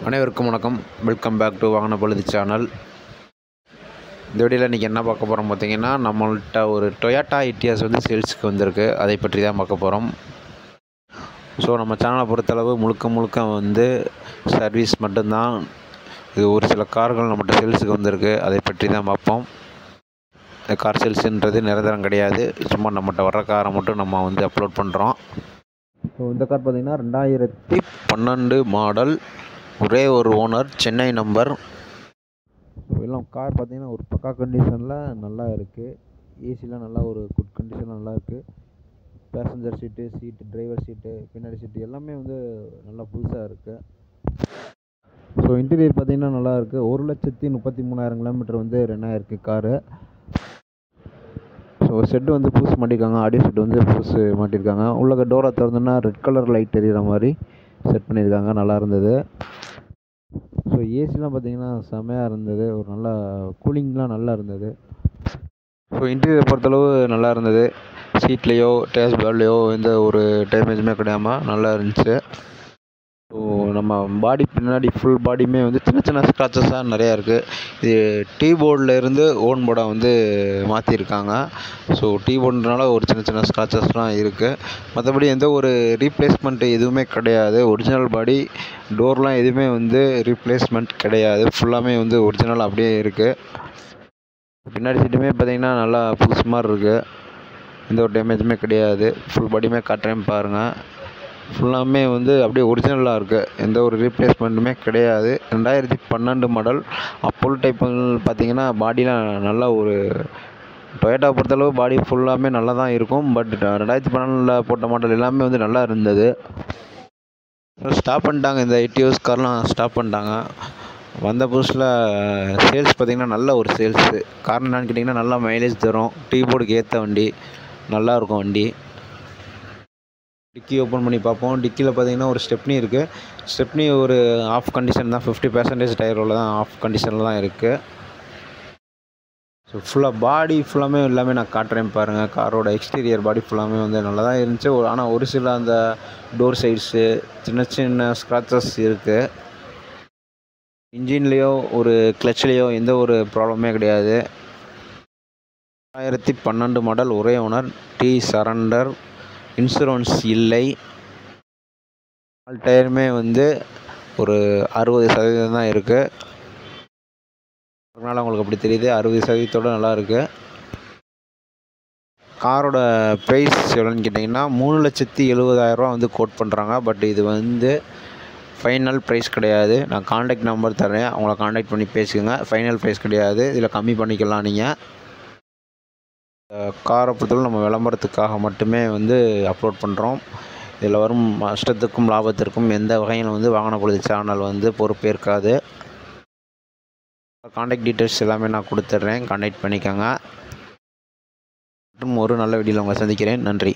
அனைவருக்கும் வணக்கம். Welcome back to வாகன பழுது சேனல். இந்த வீடியோவில் இன்றைக்கி என்ன பார்க்க போகிறோம் பார்த்திங்கன்னா, நம்மள்கிட்ட ஒரு டொயோட்டா இட்டியாஸ் வந்து சேல்ஸுக்கு வந்திருக்கு. அதை பற்றி தான் பார்க்க போகிறோம். ஸோ நம்ம சேனலை பொறுத்தளவு முழுக்க வந்து சர்வீஸ் மட்டும்தான். இது ஒரு சில கார்கள் நம்மகிட்ட சேல்ஸுக்கு வந்திருக்கு. அதை பற்றி தான் பார்ப்போம். இந்த கார் சேல்ஸுன்றது நிரந்தரம் கிடையாது. சும்மா நம்மகிட்ட வர்ற காரை மட்டும் நம்ம வந்து அப்லோட் பண்ணுறோம். ஸோ இந்த கார் பார்த்திங்கன்னா 2012 மாடல், ஒரே ஒரு ஓனர், சென்னை நம்பர். எல்லாம் கார் பார்த்திங்கன்னா ஒரு பக்கா கண்டிஷனில் நல்லா இருக்குது. ஏசிலாம் நல்லா ஒரு குட் கண்டிஷனில் நல்லா இருக்குது. பேசஞ்சர் சீட்டு, டிரைவர் சீட்டு, பின்னாடி சீட்டு எல்லாமே வந்து நல்லா புதுசாக இருக்குது. ஸோ இன்டீரியர் பார்த்திங்கன்னா நல்லா இருக்குது. 1,33,000 கிலோமீட்டர் வந்து ரன் ஆகிருக்கு காரு. ஸோ செட்டு வந்து புதுசு மாட்டியிருக்காங்க. ஆடியோ செட்டு வந்து புதுசு மாட்டியிருக்காங்க. உள்ள டோரை திறந்தோன்னா ரெட் கலர் லைட் தெரிகிற மாதிரி செட் பண்ணியிருக்காங்க. நல்லா இருந்தது. ஸோ ஏசிலாம் பார்த்திங்கன்னா செம்மையாக இருந்தது. ஒரு நல்லா கூலிங்லாம் நல்லா இருந்தது. ஸோ இன்டீரியர் பொறுத்தளவு நல்லா இருந்தது. சீட்லேயோ டேஷ்போர்ட்லேயோ எந்த ஒரு டேமேஜுமே கிடையாமல் நல்லா இருந்துச்சு. ஸோ நம்ம பாடி பின்னாடி ஃபுல் பாடியுமே வந்து சின்ன ஸ்க்ராச்சஸாக நிறையா இருக்குது. இது டீ போர்டில் இருந்து ஓன் போர்டாக வந்து மாற்றிருக்காங்க. ஸோ டீ போர்டுனால ஒரு சின்ன ஸ்க்ராச்சஸ்லாம் இருக்குது. மற்றபடி எந்த ஒரு ரீப்ளேஸ்மெண்ட்டு எதுவுமே கிடையாது. ஒரிஜினல் பாடி, டோர்லாம் எதுவுமே வந்து ரீப்ளேஸ்மெண்ட் கிடையாது. ஃபுல்லாமே வந்து ஒரிஜினல் அப்படியே இருக்குது. பின்னாடி சீட்டுமே பார்த்திங்கன்னா நல்லா புதுசு மாதிரி இருக்குது. எந்த ஒரு டேமேஜுமே கிடையாது. ஃபுல் பாடியுமே காட்டுறேன் பாருங்கள். ஃபுல்லாமே வந்து அப்படியே ஒரிஜினலாக இருக்குது. எந்த ஒரு ரீப்ளேஸ்மெண்ட்டுமே கிடையாது. 2012 மாடல். அப்போல் டைப் பார்த்திங்கன்னா பாடிலாம் நல்லா ஒரு டொயோட்டா பொறுத்தளவு பாடி ஃபுல்லாமே நல்லா தான் இருக்கும். பட் 2012 போட்ட மாடல் எல்லாமே வந்து நல்லா இருந்தது. ஸ்டாப் பண்ணிட்டாங்க. இந்த எட்டியோஸ் கார்லாம் ஸ்டாப் பண்ணிட்டாங்க. வந்த புதுசில் சேல்ஸ் பார்த்திங்கன்னா நல்ல ஒரு சேல்ஸு. காரணம் என்னென்னு கேட்டிங்கன்னா, நல்லா மைலேஜ் தரும். டீ போர்டுக்கு ஏற்ற வண்டி, நல்லாயிருக்கும் வண்டி. டிக்கி ஓப்பன் பண்ணி பார்ப்போம். டிக்கியில் பார்த்திங்கன்னா ஒரு ஸ்டெப்னி இருக்குது. ஸ்டெப்னி ஒரு ஆஃப் கண்டிஷன் தான். 50% டயரோட தான் ஆஃப் கண்டிஷனில் தான் இருக்குது. ஸோ ஃபுல்லாக பாடி ஃபுல்லாமே எல்லாமே நான் காட்டுறேன் பாருங்கள். காரோட எக்ஸ்டீரியர் பாடி ஃபுல்லாமே வந்து நல்லா தான் இருந்துச்சு. ஆனால் ஒரு சில அந்த டோர் சைட்ஸு சின்ன ஸ்க்ராச்சஸ் இருக்குது. இன்ஜின்லேயோ ஒரு கிளச்லேயோ எந்த ஒரு ப்ராப்ளமே கிடையாது. 2012 மாடல், ஒரே ஓனர், டி சரண்டர், இன்சூரன்ஸ் இல்லை. ஆல் டயருமே வந்து ஒரு 60% தான் இருக்குது. அதனால் உங்களுக்கு அப்படி தெரியுது. 60% நல்லா இருக்குது. காரோட ப்ரைஸ் எவ்வளோன்னு கேட்டிங்கன்னா 3,70,000 வந்து கோட் பண்ணுறாங்க. பட் இது வந்து ஃபைனல் ப்ரைஸ் கிடையாது. நான் கான்டாக்ட் நம்பர் தரேன், அவங்கள கான்டாக்ட் பண்ணி பேசிக்கோங்க. ஃபைனல் ப்ரைஸ் கிடையாது. இதில் கம்மி பண்ணிக்கலாம். நீங்கள் காரை பொறுத்தவரை நம்ம விளம்பரத்துக்காக மட்டுமே வந்து அப்லோட் பண்ணுறோம். இதில் வரும் நஷ்டத்துக்கும் லாபத்திற்கும் எந்த வகையில் வந்து வாகன பழுது சேனல் வந்து பொறுப்பேற்காது. கான்டாக்ட் டீட்டெயில்ஸ் எல்லாமே நான் கொடுத்துட்றேன். கான்டாக்ட் பண்ணிக்கோங்க. மற்றும் ஒரு நல்ல வீடியோவில் உங்களை சந்திக்கிறேன். நன்றி.